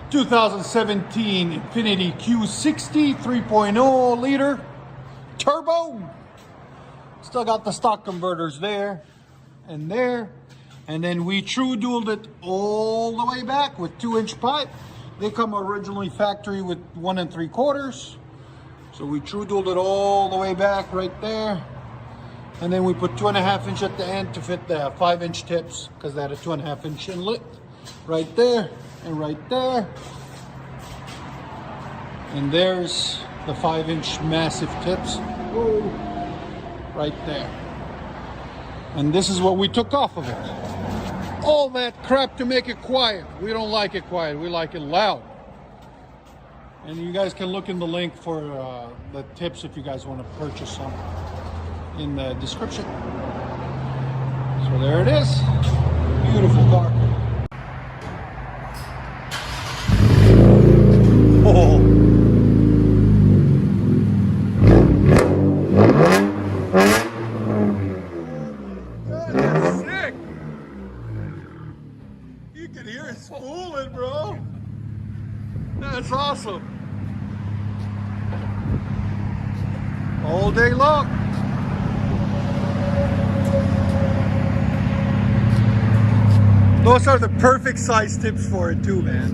2017 Infiniti Q60 3.0 liter turbo. Still got the stock converters there and there. And then we true dualed it all the way back with 2-inch pipe. They come originally factory with 1 3/4. So we true dualed it all the way back right there. And then we put 2.5 inch at the end to fit the 5-inch tips because they had a 2.5 inch inlet right there and right there. And there's the 5-inch massive tips. Whoa, right there. And this is what we took off of it. All that crap to make it quiet. We don't like it quiet, we like it loud. And you guys can look in the link for the tips if you guys want to purchase some in the description. So there it is. Beautiful car. Oh. That's sick. You can hear it spooling, bro. That's awesome. All day long. Those are the perfect size tips for it too, man.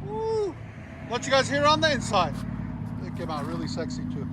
Woo. What you guys hear on the inside? They came out really sexy too.